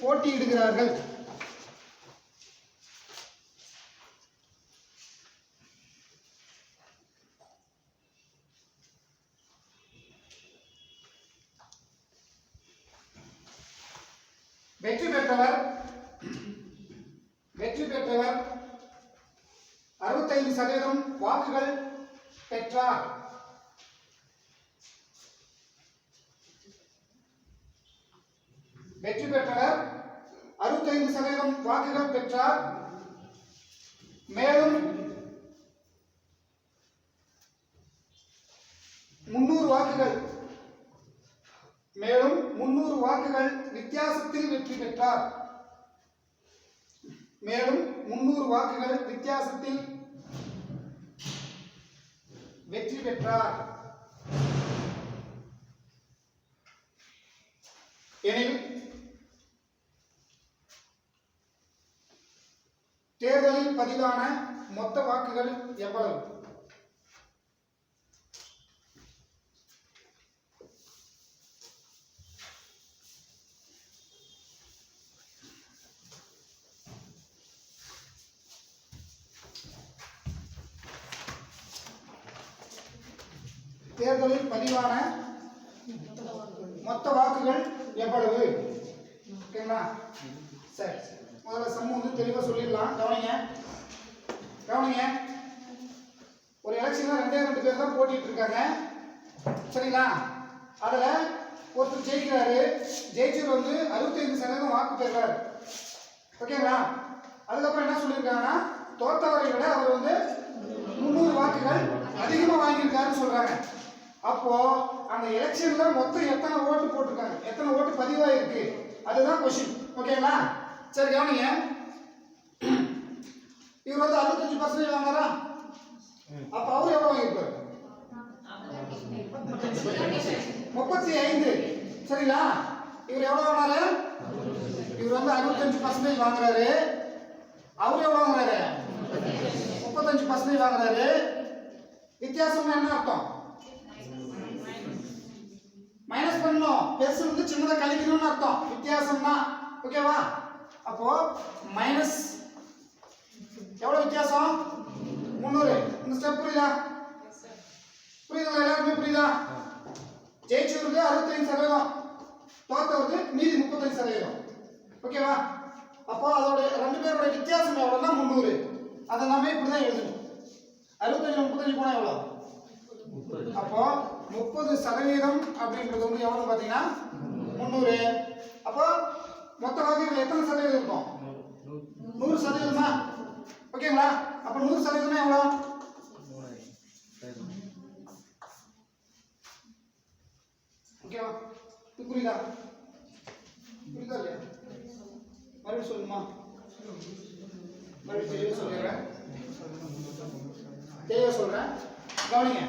போட்டியிடுகிறார்கள். வெற்றி பெற்றவர் 65% வாக்குகள் பெற்றார். வெற்றி பெற்றவர் 65% வாக்குகள் பெற்றார். மேலும் 300 வாக்குகள் வித்தியாசத்தில் வெற்றி பெற்றார். மேலும் 300 வாக்குகள் வித்தியாசத்தில் வெற்றி பெற்றார். எனில் தேர்தலில் பதிவான மொத்த வாக்குகள் எவ்வளவு? தேர்தலில் பதிவான மொத்த வாக்குகள் எவ்வளவு? ஓகேங்களா? சரி, முதல்ல சம் வந்து தெளிவாக சொல்லிடலாம். கவனிங்க. ஒரு எலெக்ஷன்ல 2 பேர் தான் போட்டிட்டு இருக்காங்க. சரிங்களா? அதுல ஒருத்தர் ஜெயிக்கிறாரு. ஜெயிச்சவர் வந்து 65% வாக்கு பெறுறாரு. ஓகேங்களா? அதுக்கப்புறம் என்ன சொல்லியிருக்காங்கன்னா, தோத்தவரை விட அவர் வந்து 300 வாக்குகள் அதிகமா வாங்கியிருக்காருன்னு சொல்றாங்க. அப்போ அந்த எலெக்ஷன்ல மொத்தம் எத்தனை ஓட்டு போட்டிருக்காங்க, எத்தனை ஓட்டு பதிவாயிருக்கு, அதுதான் கொஸ்டின். ஓகேங்களா? சரி, கவனிங்க. இவர் வந்து 65% வாங்குறா. அப்ப அவர் எவ்வளவு வாங்கியிருப்பாரு? 35. சரிங்களா? இவர் எவ்வளவு வாங்கினாரு? இவர் வந்து 65% வாங்குறாரு. அவர் எவ்வளவு வாங்குறாரு? 35% வாங்குறாரு. வித்தியாசம் என்ன அர்த்தம்? மைனஸ் பண்ணணும். பெருசு வந்து சின்னதை கழிக்கணும்னு அர்த்தம். வித்தியாசம்னா ஓகேவா? அப்போ மைனஸ் எவ்வளவு வித்தியாசம்? 300. இந்த ஸ்டெப் புரியுதா? எல்லாருமே புரியுதா? ஜெயிச்சவருக்கு 65%, தோத்தவருக்கு மீதி 35%. ஓகேவா? அப்போ அதோட 2 பேரோட வித்தியாசம் எவ்வளவுனா 300. அதை நாம இப்படிதான் எழுதணும். 65 35 போனா எவ்வளவு? அப்போ 30% அப்படின்றது வந்து எவ்வளவு பாத்தீங்கன்னா 300. அப்போ மொத்த வாக்குகள் எத்தனை சதவீதம் இருக்கும்? 100%. ஓகேங்களா? அப்ப 100% எவ்வளவு? ஓகேவா? புரியுதா இல்லையா? மறுபடியும் சொல்லுமா? மறுபடியும் தெளிவா சொல்றேன். கவனிங்க.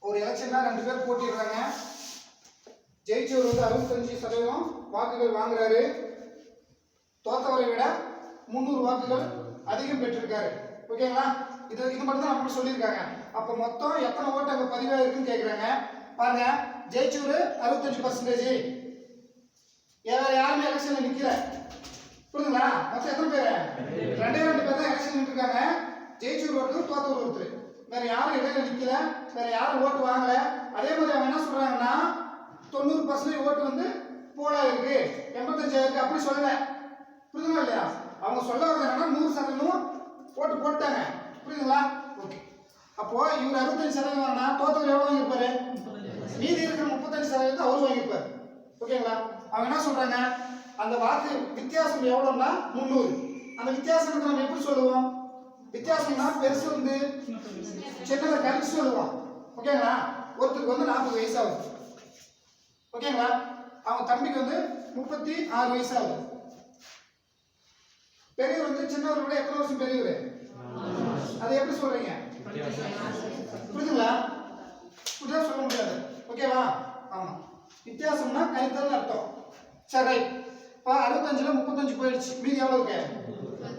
ஒரு எலெக்ஷன்ல 2 பேர் போட்டிடுறாங்க. ஜெயிச்சவர் வந்து 65% வாக்குகள் வாங்குறாரு. தோத்தவரை விட 300 வாக்குகள் அதிகம் பெற்றிருக்காரு. ஓகேங்களா? இது மட்டும் தான் நம்ம சொல்லியிருக்காங்க. அப்ப மொத்தம் எத்தனை ஓட்டு அங்க பதிவாயிருக்குன்னு கேட்குறாங்க. பாருங்க, ஜெயிச்சவர் 65%. வேற யாருமே எலெக்ஷன்ல நிக்கல. புரியுதுங்களா? மொத்தம் எத்தனை பேர்? 2 பேர் தான் எலெக்ஷன் நின்றுருக்காங்க. ஜெயிச்சவர் ஒருத்தர், தோத்தவர் ஒருத்தர். வேற யாரும் இடையில நிக்கல. வேற யாரும் ஓட்டு வாங்கல. அதே மாதிரி அவங்க என்ன சொல்றாங்கன்னா 90% ஓட்டு வந்து போலா இருக்கு, 85 இருக்கு, அப்படி சொல்லல. புரியுதுங்களா இல்லையா? அவங்க சொல்ல வரது என்னன்னா 100% ஓட்டு போட்டாங்க. புரியுதுங்களா? ஓகே. அப்போ இவர் 65% வாங்கினா தோத்தவர் எவ்வளவு வாங்கியிருப்பாரு? மீதி இருக்கிற 35% அவர் வாங்கியிருப்பாரு. ஓகேங்களா? அவங்க என்ன சொல்றாங்க, அந்த வாக்கு வித்தியாசம் எவ்வளவுன்னா 300. அந்த வித்தியாசம் நம்ம எப்படி சொல்லுவோம்? வித்தியாசம்னா பெருசு வந்து சின்னதை கழிச்சு சொல்லுவோம். ஓகேங்களா? ஒருத்தருக்கு வந்து 40 வயசு ஆகுது. ஓகேங்களா? அவங்க தம்பிக்கு வந்து 36 வயசு ஆகுது. பெரியவர் வந்து சின்னவரை விட எத்தனை வருஷம் பெரியவர்? அதை எப்படி சொல்றீங்க? புரியுதுங்களா? புரியுதா? சொல்ல முடியாது. ஓகேவா? ஆமா, வித்தியாசம்னா கழித்தல் அர்த்தம். சரி, இப்போ 65ல 35 போயிடுச்சு. மீதி எவ்வளவு இருக்கு?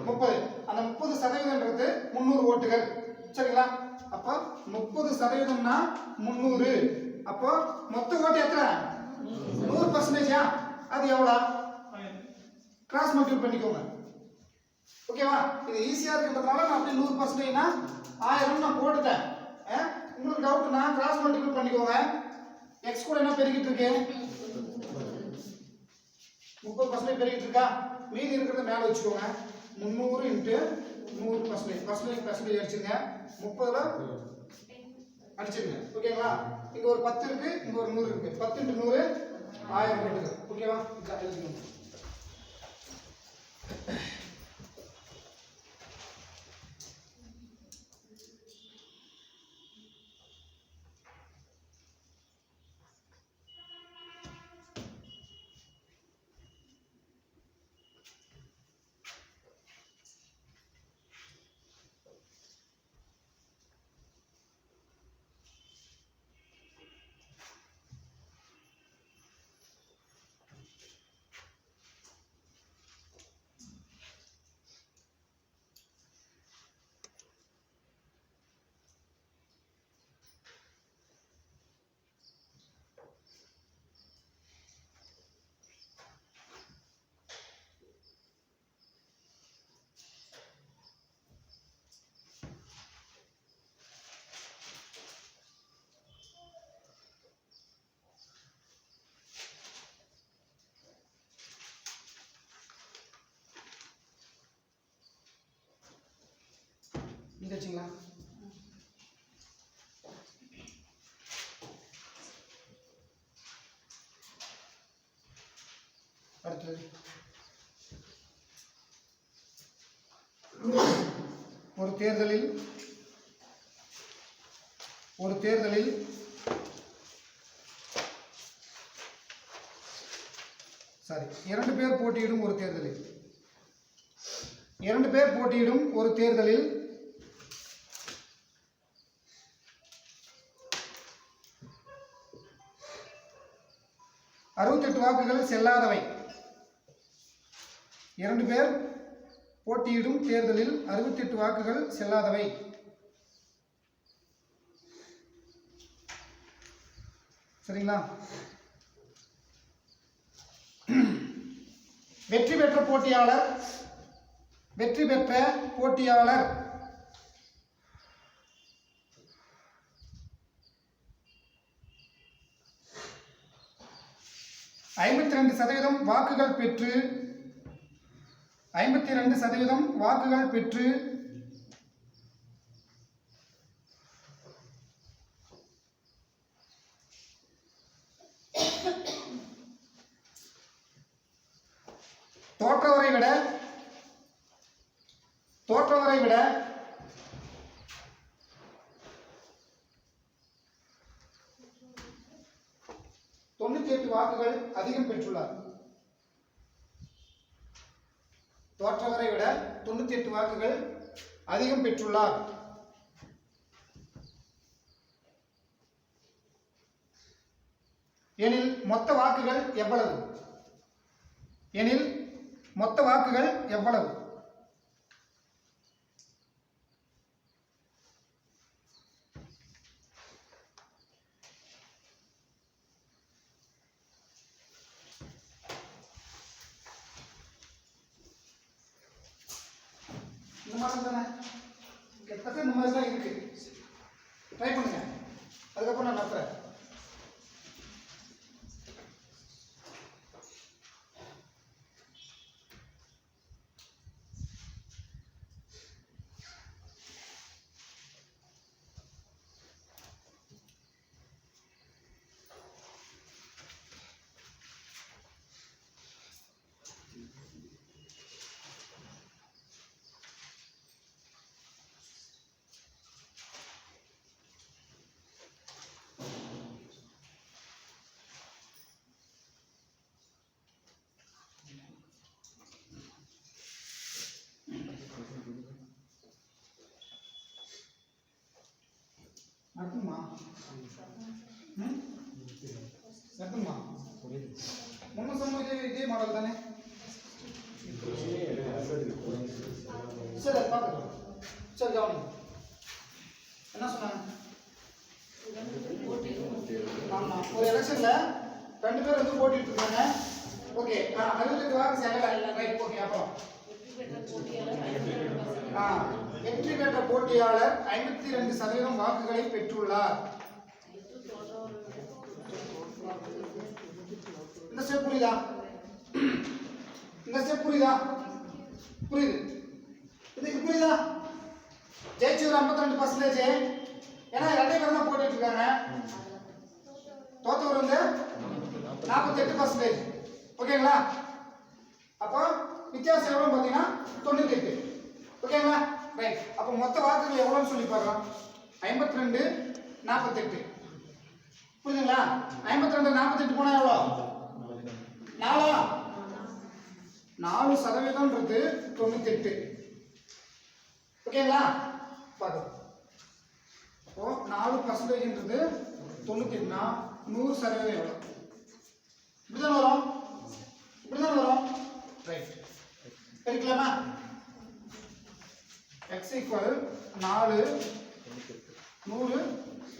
30. அந்த 30%ன்றது 300 ஓட்டுகள். சரிங்களா? அப்ப 30%னா 300. அப்போ மொத்த ஓட்டு எத்தனை? 100%. அது எவ்வளோ கிராஸ் மல்டிபிள் பண்ணிக்கோங்க. ஓகேவா? இது ஈஸியாக இருக்கிறதுனால நான் அப்படியே 100%னா 1000 நான் போட்டுட்டேன். உங்களுக்கு டவுட்னா கிராஸ் மல்டிபிள் பண்ணிக்கோங்க. எக்ஸ் கூட என்ன பெருகிட்டு இருக்கு? 30% பெருகிட்டு இருக்கா? மீதி இருக்கிறத மேலே வச்சுக்கோங்க. 300 இன்ட்டு 100% பர்சன்டேஜ் அடிச்சுங்க. 30ல் அடிச்சுங்க. ஓகேங்களா? இங்க ஒரு 10 இருக்கு, இங்க ஒரு 100 இருக்கு. 10 இன்ட்டு 100 1000 போட்டுங்க. ஓகேவா? இதான் எழுதிக்கணும். இங்க வச்சுங்களா? அடுத்தது ஒரு தேர்தலில் இரண்டு பேர் போட்டியிடும் ஒரு தேர்தலில் 68 வாக்குகள் செல்லாதவை. 2 பேர் போட்டியிடும் தேர்தலில் 68 வாக்குகள் செல்லாதவை. சரிங்களா? வெற்றி பெற்ற போட்டியாளர் 52% வாக்குகள் பெற்று தோற்றவரை விட 98 வாக்குகள் அதிகம் பெற்றுள்ளார். தோற்றவரை விட 98 வாக்குகள் அதிகம் பெற்றுள்ளார். எனில் மொத்த வாக்குகள் எவ்வளவு? இந்த மாதிரி தானே கிட்டத்தட்ட இந்த மாதிரி தான் இருக்கு. ட்ரை பண்ணுங்க. அதுக்கப்புறம் நான் நடத்துறேன். நடத்துமா முன்ன சொன்ன இதே மாடல் தானே? சரி அது பார்த்துக்கலாம். சரி கவனிங்க. என்ன சொன்னாங்க? ஆமாம், ஒரு எலெக்ஷனில் 2 பேர் போட்டிட்டு இருக்காங்க. ஓகே 68 வாக்கு செல்லல ரைட் ஓகே அப்புறம் வெற்றி பெற்ற போட்டியாளர் 52% வாக்குகளை பெற்றுள்ளார். இந்த ஸ்டெப் புரியுதா? இந்த ஸ்டெப் புரியுதா? புரியுது. இது புரியுதா? ஜெயிச்சவர் 52%. ஏன்னா ரெண்டே பேர் தான் போட்டுட்டு இருக்காங்க. தோத்தவர் வந்து 48%. ஓகேங்களா? அப்போ வித்தியாசம் எவ்வளவு பாத்தீங்கன்னா 98. ஓகேங்களா? ரைட். அப்போ மொத்த வாக்குகள் எவ்வளவுன்னு சொல்லி பார்க்கலாம். 52 48. புரியுதுங்களா? 52 48 போனா எவ்வளவு? 4%ன்றது 98. ஓகேங்களா? பாருங்க. அப்போ 4%ன்றது 98னா 100% எவ்வளவு? இப்படிதான் வரும். இப்படிதான் வரும். ரைட். பெருக்கலாமா? x = 4 100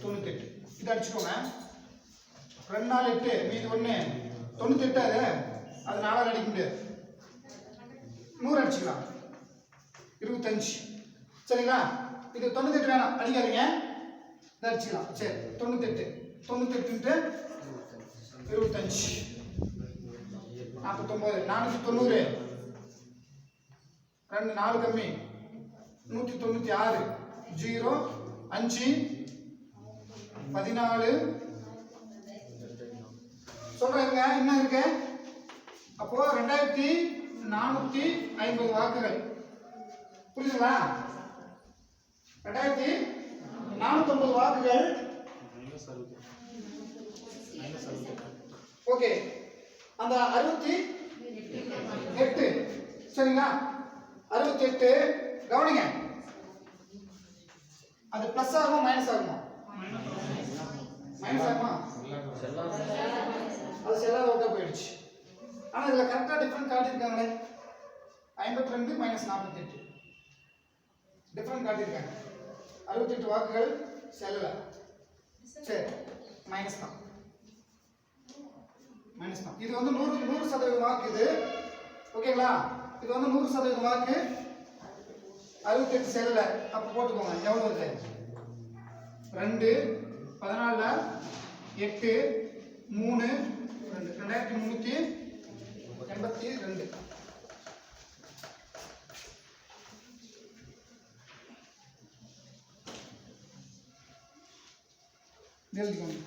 98. இது அடிச்சுக்கோங்க. 2 4 8 மீதி 1 98 அது 4 அடிக்க முடியாது. 100 அடிச்சுக்கலாம். 25. சரிங்களா? இது 98 வேணாம் அடிக்காதீங்க. இதை அடிச்சுக்கலாம். சரி 98 98 × 25 49 490 2 4 கம்மி 196 0 5 14 சொல்றேங்க. என்ன இருக்கு? அப்போ 2450 வாக்குகள். புரியுதுங்களா? 2450 வாக்குகள். ஓகே. அந்த 68 சரிங்களா? 68 கவனிங்க. அது பிளஸ் ஆகுமா மைனஸ் ஆகுமா? மைனஸ் ஆகுமா? அது செல்லாத ஓட்டா போயிடுச்சு. ஆனா இதுல கரெக்டா டிஃபரண்ட் காட்டியிருக்காங்களே. 52 - 48 டிஃபரண்ட் காட்டியிருக்காங்க. 68 வாக்குகள் செல்லல. சரி மைனஸ் தான். மைனஸ் தான். இது வந்து 100% வாக்கு இது. ஓகேங்களா? இது வந்து 100% வாக்கு. 68 செல்லல. அப்ப போட்டுக்கோங்க. எவ்வளவு வருது? 2 14 8 3 2 2382. எழுதிக்கோங்க.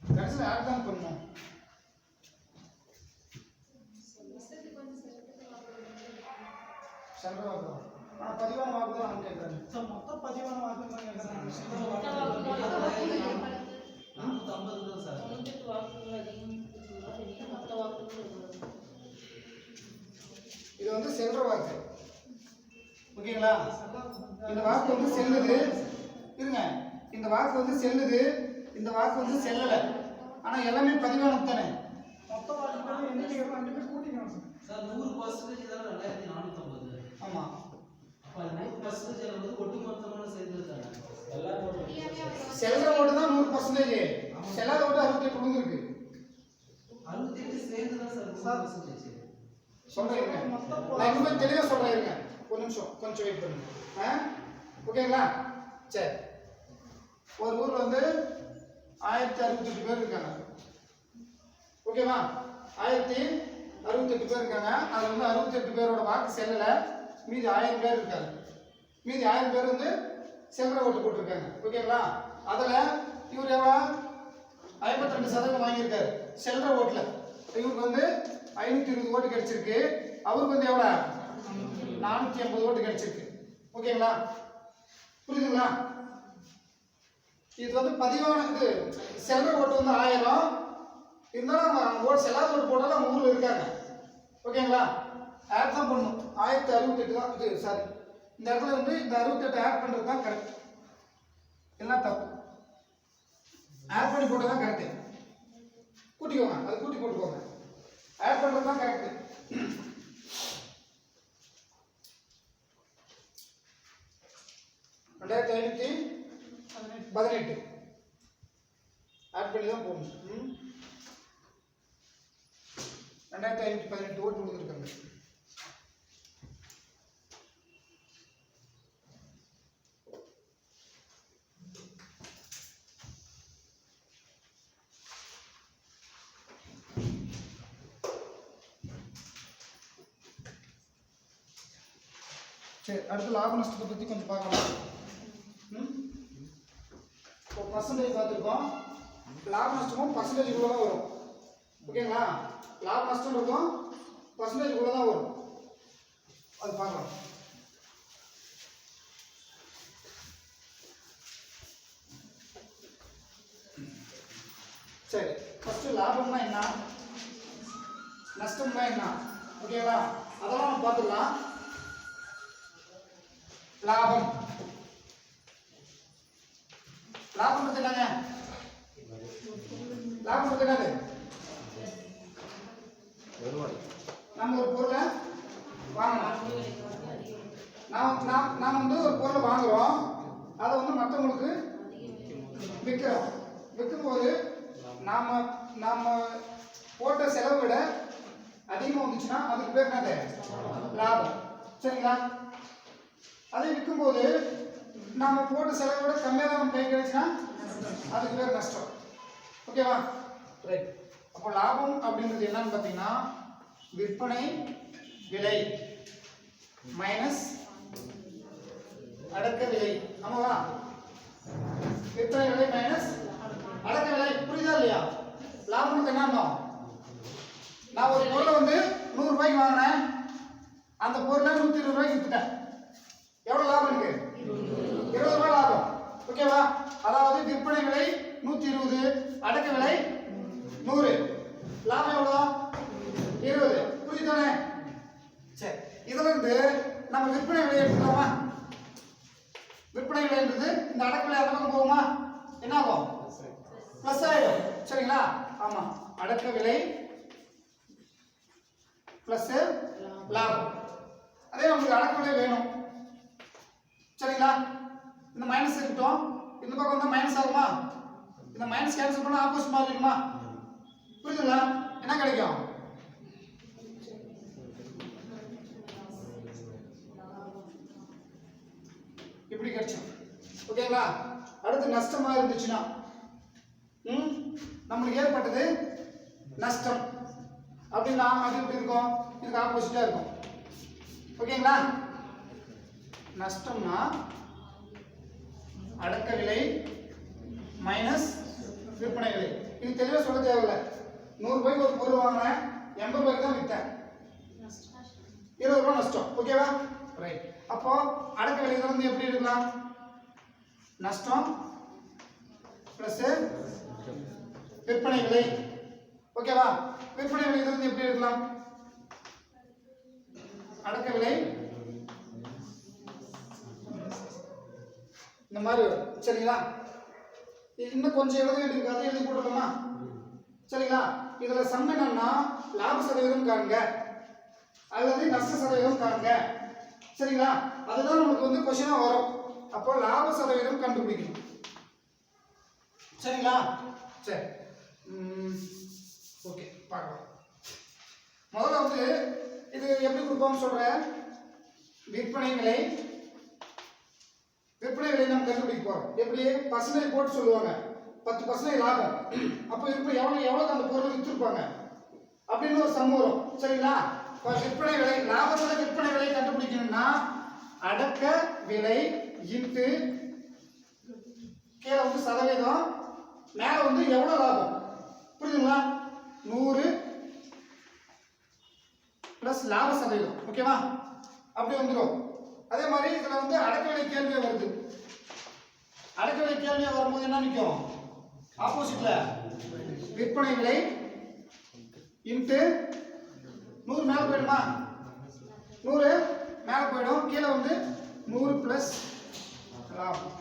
கடைசியில் ஆட் தான் பண்ணணும். சென்ற வாக்கு ஆனால் பதிவான வாக்கு தான் அவங்க கேட்குறாங்க. மொத்தம் பதிவான வாக்கு தான் கேட்குறாங்க. இது வந்து செல்ற வாக்கு. ஓகேங்களா? இந்த வாக்கு வந்து செல்லுது. இருங்க. இந்த வாக்கு வந்து செல்லுது. இந்த வாக்கு வந்து செல்லல. ஆனா எல்லாமே பதிவானது தானே. மொத்த வாக்குகள் எண்ணிக்கை ரெண்டுமே கூட்டிக்கணும் சார். 100% தான் 2450. ஆமா. அப்ப 100% வந்து ஒட்டுமொத்தமான சேர்ந்தது தானே. எல்லாரும் செல்ற ஓட்டு தான் 100%. செல்லாத ஓட்டு 68 விழுந்திருக்கு. 68 சேர்ந்து தான் சார் 100%. சொல்றேன். நான் இன்னும் தெளிவா சொல்றேன். ஒரு நிமிஷம் கொஞ்சம் வெயிட் பண்ணுங்க. ஓகேங்களா? சரி. ஒரு ஊர்ல வந்து 1068 பேர் இருக்காங்க. ஓகேவா? 1068 பேர் இருக்காங்க. அதுல வந்து 68 பேரோட வாக்கு செல்லல. மீதி 1000 பேர் இருக்காங்க. மீதி 1000 பேர் வந்து செல்ற ஓட்டு போட்டுருக்காங்க. ஓகேங்களா? அதுல இவர் எவ்வளவு 52% வாங்கியிருக்காரு செல்ற ஓட்டுல. இவருக்கு வந்து 520 ஓட்டு கிடைச்சிருக்கு. அவருக்கு வந்து எவ்வளவு 480 ஓட்டு கிடைச்சிருக்கு. ஓகேங்களா? புரியுதுங்களா? இது வந்து பதிவான இது செல்ற ஓட்டு வந்து 1000 இருந்தாலும் ஓட்டு செல்லாத ஓட்டு போட்டாலும் அவங்க ஊர்ல இருக்காங்க. ஓகேங்களா? ஆட் தான் பண்ணணும். 1068 தான் இது. சாரி, இந்த இடத்துல வந்து இந்த 68 ஆட் பண்றது தான் கரெக்ட். போட்டு தான் கரெக்டு. கூட்டிக்கோங்க, அது கூட்டி போட்டுக்கோங்க. ஆட் பண்ணுறது தான் கரெக்டு. ரெண்டாயிரத்தி 518 ஆட் பண்ணி தான் போகணும். 2518 ஓட்டு கொடுத்துருக்காங்க. சரி, அடுத்து லாப நஷ்டத்தை பற்றி கொஞ்சம் பார்க்கலாம். இப்போ பர்சன்டேஜ் பார்த்துருக்கோம். லாப நஷ்டமும் பர்சன்டேஜுக்குள்ளே தான் வரும். ஓகேங்களா? லாப நஷ்டம் இருக்கும், பர்சன்டேஜுக்குள்ளே தான் வரும். அது பார்க்கலாம். சரி, ஃபஸ்ட்டு லாபம்னா என்ன, நஷ்டம்னா என்ன, ஓகேங்களா? அதெல்லாம் நம்ம பார்த்துக்கலாம். லாபம் லாபம் என்னங்க? லாபம் என்னது? நம்ம ஒரு பொருளை வாங்கணும். நாம் வந்து ஒரு பொருளை வாங்குறோம், அதை வந்து மற்றவங்களுக்கு விற்கிறோம். விற்கும்போது நாம போட்ட செலவை விட அதிகமாக வந்துச்சுன்னா அதுக்கு பேர் என்னது? லாபம். சரிங்களா? அதை விற்கும்போது நாம போட்ட செலவை விட கம்மியாக தான் நம்ம கை கிடைச்சுன்னா அதுக்கு பேர் நஷ்டம். ஓகேவா? ரைட். அப்போ லாபம் அப்படின்றது என்னன்னு பார்த்தீங்கன்னா விற்பனை விலை மைனஸ் அடக்க விலை. ஆமாவா? விற்பனை விலை மைனஸ் அடக்க விலை. புரியுதா இல்லையா? லாபம் என்ன? நான் ஒரு பொருளை வந்து 100 ரூபாய்க்கு வாங்கினேன், அந்த பொருளை 120 ரூபாய்க்கு விற்றுட்டேன். எவ்வளவு லாபம் இருக்கு? 20 ரூபாய் லாபம். ஓகேவா? அதாவது விற்பனை விலை 120, அடக்க விலை 100, லாபம் எவ்வளோ? 20. புரியுதானே? சரி, இதுல இருந்து நம்ம விற்பனை விலை எடுத்துக்கலாமா? விற்பனை விலைன்றது இந்த அடக்க விலை அந்த பக்கம் போகுமா? என்ன ஆகும்? பிளஸ் ஆயிடும். சரிங்களா? ஆமா, அடக்க விலை பிளஸ் லாபம். அதே நமக்கு அடக்க விலை வேணும். சரிங்களா? இந்த மைனஸ் இருக்கட்டும், இந்த பக்கம் வந்து மைனஸ் ஆகுமா? இந்த மைனஸ் கேன்சல் பண்ணா ஆப்போசிட் மாறிடுமா? புரியுதுங்களா? என்ன கிடைக்கும்? இப்படி கிடைக்கும். ஓகேங்களா? அடுத்து நஷ்டமா இருந்துச்சுன்னா நம்மளுக்கு ஏற்பட்டது நஷ்டம் அப்படின்னா அது எப்படி இருக்கும்? இதுக்கு ஆப்போசிட்டா இருக்கும். ஓகேங்களா? நஷ்டம்னா அடக்க விலை மைனஸ் விற்பனை விலை. இது தெளிவாக சொல்ல தேவையில்லை. 100 ரூபாய்க்கு ஒரு பொருள் வாங்கினேன், 80 ரூபாய்க்கு தான் விற்றேன், 20 ரூபாய் நஷ்டம். ஓகேவா? ரைட். அப்போ அடக்க விலை வந்து எப்படி இருக்கலாம்? நஷ்டம் பிளஸ் விற்பனை விலை. ஓகேவா? விற்பனை விலை வந்து எப்படி இருக்கலாம்? அடக்க விலை இந்த மாதிரி வரும். சரிங்களா? இன்னும் கொஞ்சம் எழுத வேண்டியது, அதை எழுதி போட்டுக்கலாமா? சரிங்களா? இதுல சம் என்னன்னா லாப சதவீதம் காண்க அல்லது நஷ்ட சதவீதம் காண்க. சரிங்களா? அதுதான் நமக்கு வந்து கொஸ்டினா வரும். அப்போ லாப சதவீதம் கண்டுபிடிக்கணும். சரிங்களா? சரி, ஓகே, பார்க்கலாம். முதல்ல வந்து இது எப்படி கொடுப்போம்னு சொல்றேன். விற்பனை விலை நம்ம கண்டுபிடிக்க போறோம். எப்படி? பர்சன்டேஜ் போட்டு சொல்லுவாங்க. 10% லாபம். அப்போ இப்போ எவ்வளவு அந்த பொருள் விற்றுருப்பாங்க அப்படின்னு ஒரு சம் வரும். சரிங்களா? விற்பனை விலை, லாபத்தோட விற்பனை விலை கண்டுபிடிக்கணும்னா அடக்க விலை இன்ட்டு கீழே வந்து சதவீதம், மேலே வந்து எவ்வளோ லாபம். புரியுதுங்களா? 100 பிளஸ் லாப சதவீதம். ஓகேவா? அப்படி வந்துடும். அதே மாதிரி இதுல வந்து அடக்க விலை கேள்வியே வருது. அடக்க விலை கேள்வியே வரும்போது என்ன நிற்கும்? ஆப்போசிட்ல விற்பனை விலை இன்ட்டு 100 மேலே போயிடுமா? 100 மேலே போயிடும். கீழே வந்து 100 பிளஸ் லாபம்.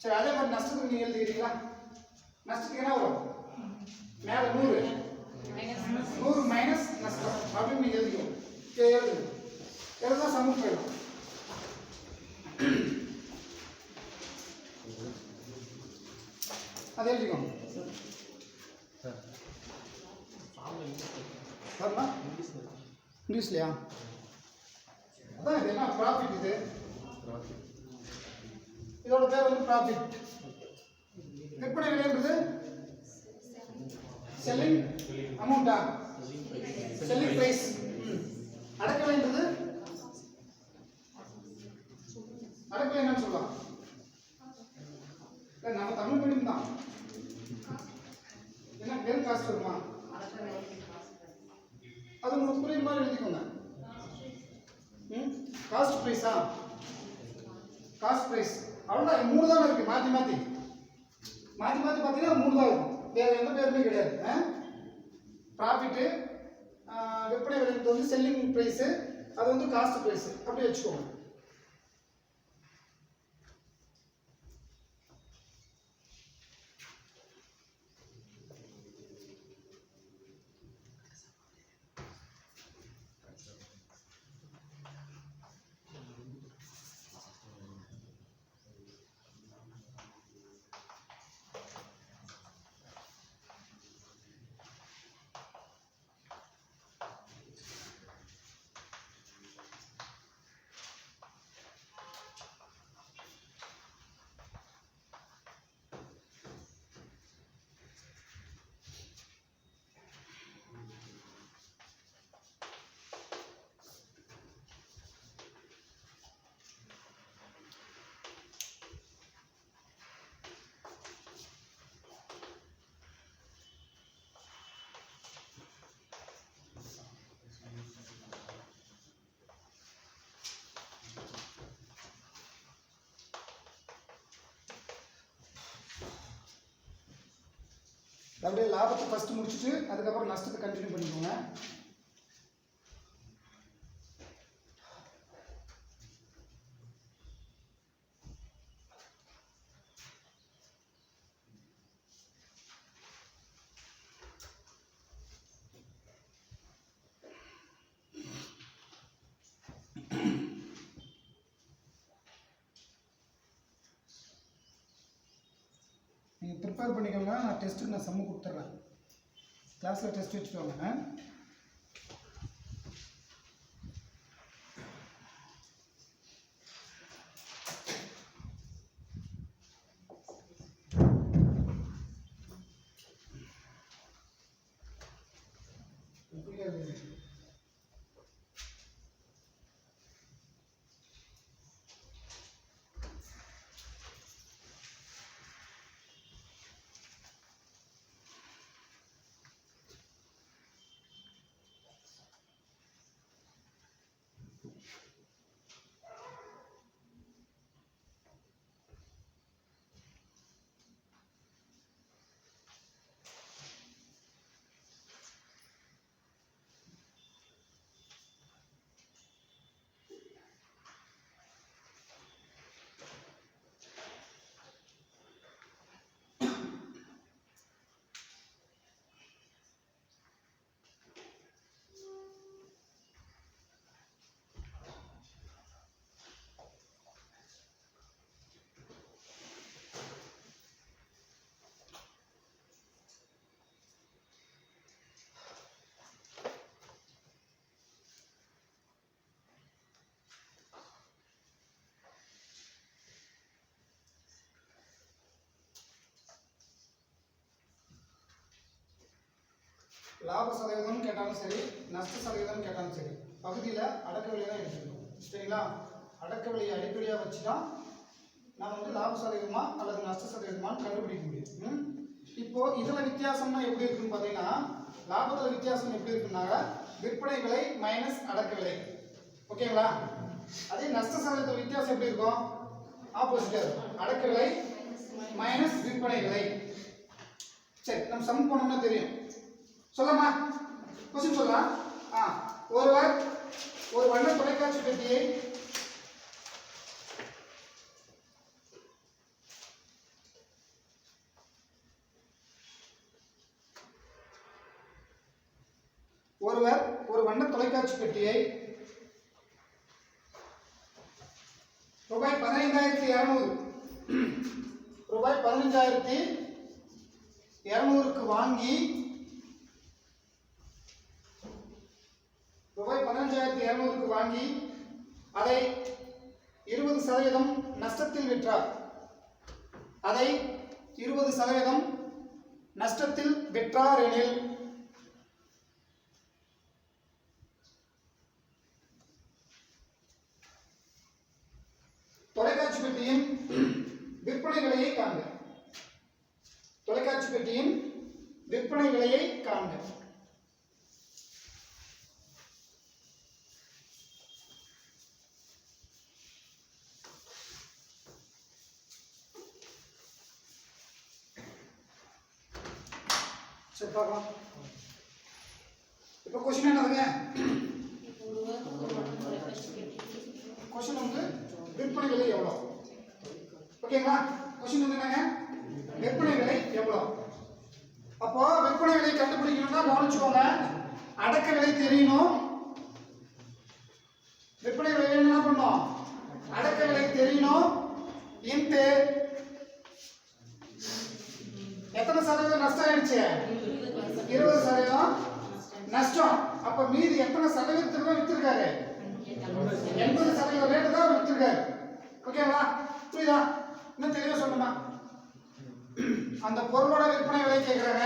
சரி, அதே மாதிரி நஷ்டத்துக்கு நீங்க எழுதிக்கிறீங்களா? நஷ்டத்துக்கு என்ன வரும்? மேல 100 மைனஸ் நஷ்டம் அப்படின்னு நீங்க எழுதிக்கணும். எழுதுனா சமம் போயிடும். அது எழுதிக்கோங்க. இங்கிலீஷ்லையா? அதான் இது என்ன ப்ராஃபிட்? இது இதோட பேர் வந்து ப்ராஃபிட். விற்பனை விலைன்றது செல்லிங் அமௌண்டா? Selling price. அடக்க விலைன்றது அடக்க விலை என்னன்னு சொல்லலாம்? நம்ம தமிழ் மீடியம் தான். என்ன பேர் காஸ்ட் வருமா? அது உங்களுக்கு புரியுற மாதிரி எழுதிக்கோங்க. காஸ்ட் பிரைஸா? Cost price. அவ்வளோதான். 3 தான் இருக்கு. மாற்றி மாற்றி பார்த்தீங்கன்னா 3 தான் இருக்கும். வேற எந்த பேருமே கிடையாது. ப்ராஃபிட்டு, விற்பனை விலை வந்து செல்லிங் ப்ரைஸு, அது வந்து காஸ்ட் ப்ரைஸு. அப்படி வச்சுக்கோங்க. அப்படியே லாபத்தை ஃபஸ்ட்டு முடிச்சுட்டு அதுக்கப்புறம் நஷ்டத்தை கண்டினியூ பண்ணிக்கோங்க. நீங்கள் ப்ரிப்பேர் பண்ணிக்கோங்க. நான் டெஸ்ட்டுக்கு நான் சம்மு கொடுத்துட்றேன். கிளாஸில் டெஸ்ட் வச்சுட்டு வாங்க. லாப சதவீதம் கேட்டாலும் சரி, நஷ்ட சதவீதம் கேட்டாலும் சரி, பகுதியில் அடக்க விலையை தான் எடுத்துக்கணும். சரிங்களா? அடக்க விலையை அடிப்படையாக வச்சு தான் நம்ம வந்து லாப சதவீதமா அல்லது நஷ்ட சதவீதமானு கண்டுபிடிக்க முடியும். இப்போ இதில் வித்தியாசம்னா எப்படி இருக்குன்னு பார்த்தீங்கன்னா, லாபத்தில் வித்தியாசம் எப்படி இருக்குன்னாங்க, விற்பனை விலை மைனஸ் அடக்க விலை. ஓகேங்களா? அதே நஷ்ட சதவீதத்தில் வித்தியாசம் எப்படி இருக்கும்? ஆப்போசிட்டாக இருக்கும். அடக்க விலை மைனஸ் விற்பனை விலை. சரி, நம்ம சம் பண்ணோம்னா தெரியும். சொல்லமா? கொஸ்டின் சொல்லலாம். ஒருவர் ஒரு வண்ண தொலைக்காட்சி பெட்டியை ஒருவர் ஒரு வண்ண தொலைக்காட்சி பெட்டியை ரூபாய் 15,200 ரூபாய் 15,200க்கு வாங்கி ரூபாய் 15,200க்கு வாங்கி அதை 20% நஷ்டத்தில் விற்றார். அதை 20% நஷ்டத்தில் விற்றார் எனில் தொலைக்காட்சி பெட்டியின் விற்பனை விலையை காண்க. தொலைக்காட்சி பெட்டியின் விற்பனை விலையை காண்க. சரி பார்க்கலாம். இப்போ கொஸ்டின் என்னதுங்க? கொஸ்டின் வந்து விற்பனை விலை எவ்வளோ? ஓகேங்களா? கொஸ்டின் வந்து என்னங்க? விற்பனை விலை எவ்வளோ? அப்போ விற்பனை விலை கண்டுபிடிக்கணும்னா கவனிச்சுக்கோங்க. அடக்க விலை தெரியணும். விற்பனை விலை என்ன பண்ணணும்? அடக்க விலை தெரியணும். இன்ட்டு எத்தனை சதவீதம் நஷ்டம் ஆயிடுச்சு? 20% நஷ்டம். அப்ப மீதி எத்தனை சதவீதத்துக்கு வித்திருக்காரு? 80% ரேட்டு தான் வித்திருக்காரு. ஓகேங்களா? புரியுதா? இன்னும் தெளிவா சொல்லணுமா? அந்த பொருளோட விற்பனை விலை கேட்கிறாங்க.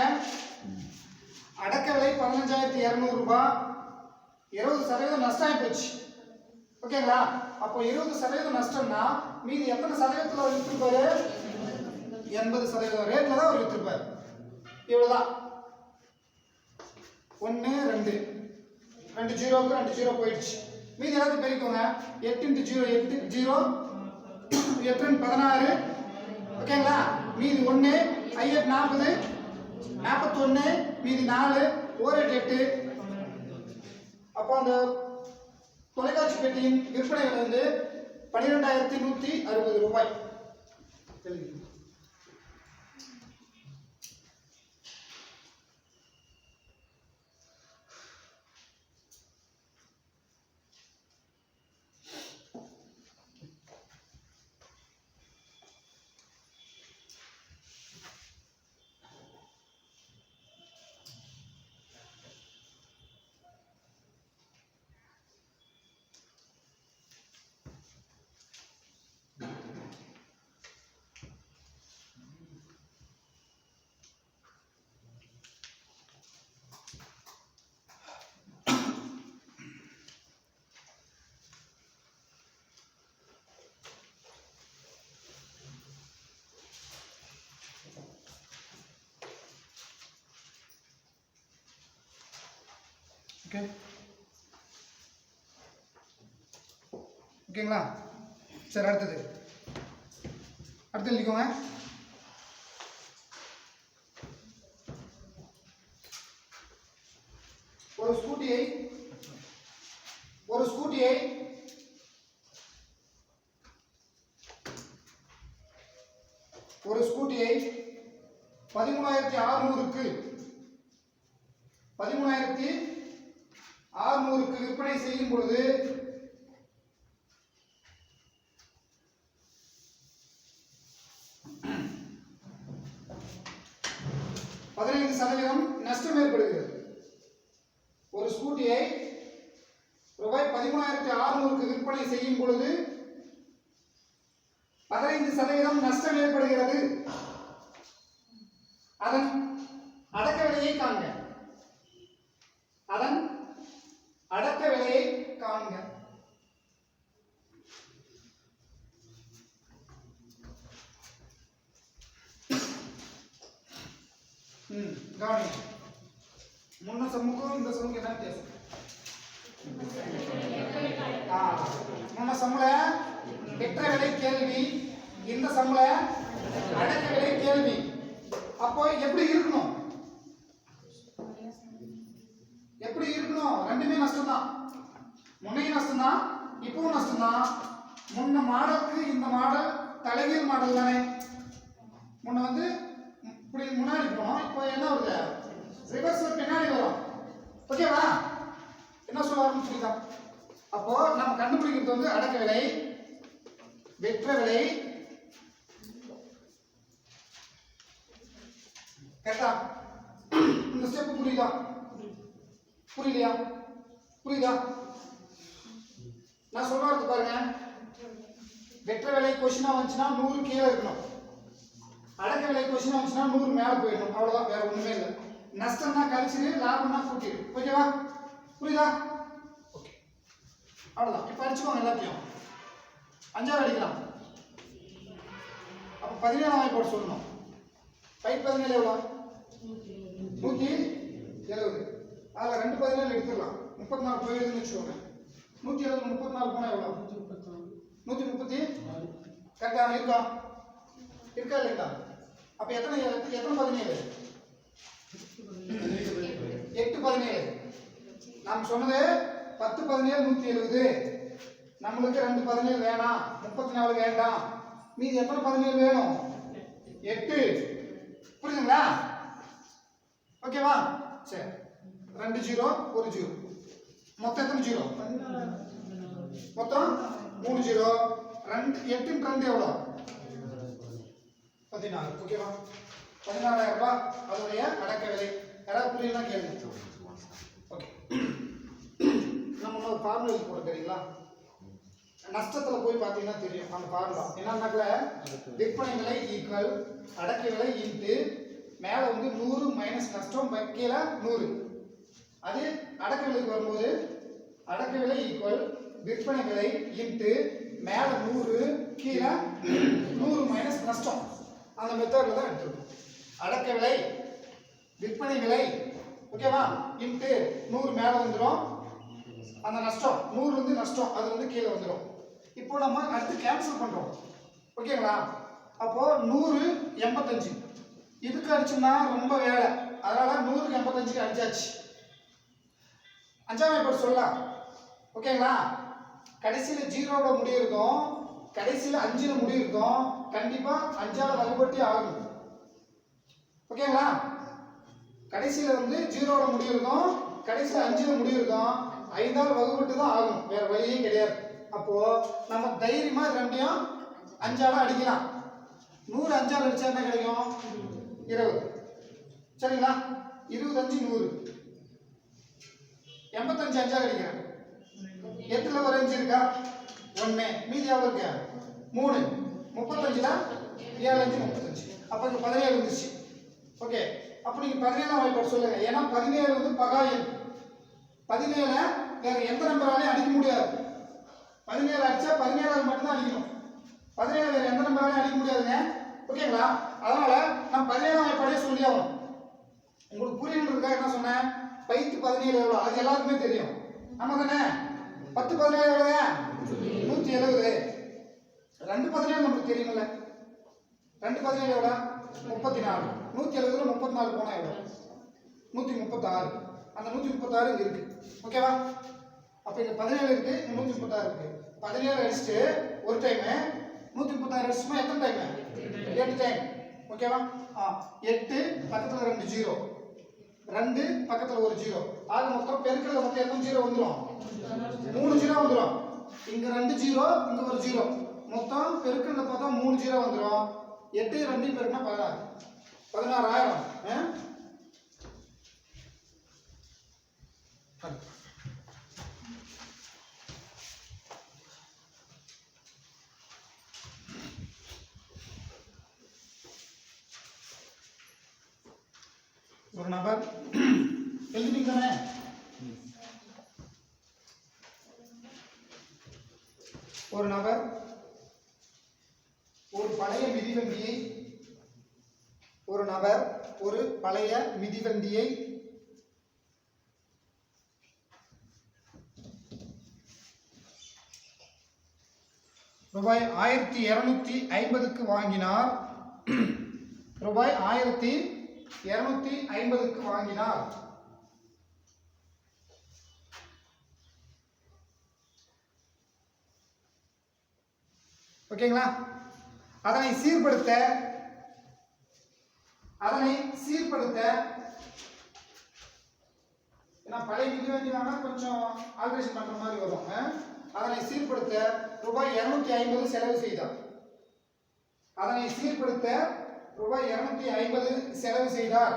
அடக்க விலை 15,200 ரூபாய். 20% நஷ்டம் ஆகி போச்சு. ஓகேங்களா? அப்போ 20% நஷ்டம்னா மீதி எத்தனை சதவீதத்தில் வித்திருப்பாரு? 80% ரேட்ல தான் அவர் வித்திருப்பாரு. இவ்வளவுதான். 1 2 2 ஜீரோக்கு 2 ஜீரோ போயிடுச்சு. மீதி எல்லாத்தையும் பெருக்கோங்க. 8 × 0 8 0 8 16. ஓகேங்களா? மீதி 1 8 40 41 மீதி 4 1 8. அப்போ அந்த தொலைக்காட்சி பெட்டியின் விற்பனை விலை வந்து 12,160 ரூபாய். ஓகேங்களா? சரி, அடுத்தது எழுதிக்கோங்க. ஒரு ஸ்கூட்டியை 13,600க்கு விற்பனை செய்யும் பொழுது 15% நஷ்டம் ஏற்படுகிறது. ஒரு ஸ்கூட்டியை ரூபாய் 13,600க்கு விற்பனை செய்யும் பொழுது 15% நஷ்டம் ஏற்படுகிறது. அதன் அடக்க விலையை காண்க. அதன் அடக்க விலையை காண்க. கவனி. முன்ன சம்முக்கும் இந்த சம்முக்கு என்ன வித்தியாசம்? முன்ன சம்முல பெற்ற விலை கேள்வி, இந்த சம்முல அடக்க விலை கேள்வி. அப்போ எப்படி இருக்கணும்? ரெண்டுமே நஷ்டம் தான். முன்னையும் நஷ்டம் தான், இப்பவும் நஷ்டம் தான். முன்ன மாடலுக்கு இந்த மாடல் தலைகீழ் மாடல் தானே. முன்ன வந்து இப்படி முன்னாடி போனோம், இப்போ என்ன வருது? ரிவர்ஸ்ல பின்னாடி வரும். ஓகேவா? கண்டுபிடிக்கிறது வந்து அடக்க விலை, விற்ற விலை. கரெக்டா? இந்த ஸ்டெப் புரியுதா? புரியலையா? புரியுதா? நான் சொல்றது பாருங்க. வெற்ற விலை கொஸ்டினா வந்துச்சுன்னா 100 கீழே இருக்கணும். அடக்க விலை கொஸ்டினா வந்துச்சுன்னா 100 மேலே போயிடணும். அவ்வளவுதான், வேற ஒண்ணுமே இல்லை. நஷ்டம்னா கழிச்சிரு, லாபம்னா கூட்டிரு. ஓகேவா? புரியுதா? ஓகே, அவ்வளவுதான். இப்ப அடிச்சுக்கோங்க எல்லாத்தையும். 5ஆவது அடிக்கலாம். அப்ப 17ஆம் வாய்ப்பாடு சொல்லணும். 5 17 எவ்வளோ? 170. அதில் 2 17 எடுத்துடலாம். 34 போயிடுதுன்னு வச்சுக்கோங்க. 170 34 போனால் எவ்வளோ? 130. கரெக்டா இருக்கா? இருக்கா இல்லைங்களா? அப்ப எத்தனை 17? 8 17. நாம் சொன்னது 10 17 170. நம்மளுக்கு 2 17 வேணாம், 34 வேண்டாம். மீதி எத்தனை 17 வேணும்? 8. புரியுதுங்களா? ஓகேவா? சரி, 2 0 1 0. மொத்தம் எத்தனை 0? மொத்தம் 3 0. 8 2 எவ்வளோ? 16. ஓகேவா? 16,000 ரூபாய் அதோடைய அடக்க விலை. யாராவது புரியலாம் கேளுங்க. ஓகே, நம்ம ஒரு ஃபார்முலா போட தெரியுங்களா? நஷ்டத்துல போய் பார்த்தீங்கன்னா தெரியும் அந்த ஃபார்முலா. என்னன்னாக்கல விற்பனை விலை ஈக்குவல் அடக்க விலை இன்ட்டு மேலே வந்து 100 மைனஸ் நஷ்டம் கீழே 100. அது அடக்க விலைக்கு வரும்போது அடக்க விலை ஈக்குவல் விற்பனை விலை இன்ட்டு மேலே 100 கீழே 100 மைனஸ் நஷ்டம். அந்த மெத்தட்ல தான் எடுத்துருக்கோம். அடக்க விலை விற்பனை விலை, ஓகேவா, இன்ட்டு 100 மேலே வந்துடும். அந்த நஷ்டம் 100 வந்து நஷ்டம், அது வந்து கீழே வந்துடும். இப்போ நம்ம அடுத்து கேன்சல் பண்றோம். ஓகேங்களா? அப்போ 100 85. இதுக்கு அடிச்சோம்னா ரொம்ப வேலை, அதனால 100க்கு 85 அடிச்சாச்சு. 5ஆம் வாய்ப்பாடு சொல்லலாம். ஓகேங்களா? கடைசியில் 0ல முடியிருக்கும், கடைசியில் 5ல முடியிருக்கும். கண்டிப்பா 5ஆல வகுபட்டி ஆகும். ஓகேங்களா? கடைசியில் வந்து 0ல முடியிருக்கும், கடைசியில் 5ல முடியிருக்கும். 5ஆல வகுபட்டு தான் ஆகும், வேற வழியே கிடையாது. அப்போ நம்ம தைரியமா ரெண்டையும் 5ஆல அடிக்கலாம். 100 5ஆல அடிச்சா என்ன கிடைக்கும்? 20. சரிங்களா? 25 100. 85 5ஆல அடிக்கிறேன். 8ல ஒரு 5 இருக்கா? 1. மீதி எவ்வளவு இருக்கு? 3. 35ல 7 5 35. அப்ப இங்க 17 வந்துச்சு. ஓகே, அப்ப நீங்க 17ஆம் வாய்ப்பாடு சொல்லுங்க. ஏன்னா 17 வந்து பகா எண். 17 வேற எந்த நம்பராலையும் அடிக்க முடியாது. 17 அடிச்சா 17ஆல் மட்டும் தான் அடிக்கணும். 17 வேற எந்த நம்பராலையும் அடிக்க முடியாதுங்க. ஓகேங்களா? அதனால நான் 17ஆம் வாய்ப்பாடே சொல்லி ஆகணும். உங்களுக்கு புரியணுன்றதுக்காக என்ன சொன்னேன்? 10 17 எவ்வளோ? அது எல்லாருக்குமே தெரியும். ஆமா தானே? 10 17 எவ்வளோங்க? 170. 2 17 நமக்கு தெரியுமில்ல. 2 17 எவ்வளோ? 34. 170ல 34 போனா எவ்வளோ? 136. அந்த 136 இங்க இருக்கு. ஓகேவா? அப்ப இங்க 17 இருக்கு, இங்க 136 இருக்கு. 17 அடிச்சுட்டு ஒரு டைம், 136 அடிச்சுமா எத்தனை டைம்? 8 டைம். ஓகேவா? 8 பக்கத்துல 2 0, 2 பக்கத்துல ஒரு 0. ஆக மொத்தம் பெருக்கல்ல மொத்தம் எத்தனை 0 வந்துரும்? 3 0 வந்துரும். இங்க 2 0, இங்க ஒரு 0. மொத்தம் பெருக்கல்ல பார்த்தா 3 0 வந்துரும். 8 2 பெருக்கினா 16. 16,000. ஒரு நபர் எழுதிட்டீங்க தானே? ஒரு நபர் ஒரு பழைய மிதிவண்டியை ரூபாய் 1250க்கு வாங்கினார். ரூபாய் 1250க்கு வாங்கினார். ஓகேங்களா? அதனை சீர்படுத்த ஏன்னா பழைய மிதிவண்டி வாங்கினா கொஞ்சம் ஆல்ட்ரேஷன் பண்ற மாதிரி வரும். அதனை சீர்படுத்த ரூபாய் 250 செலவு செய்தார். அதனை சீர்படுத்த ரூபாய் 250 செலவு செய்தார்.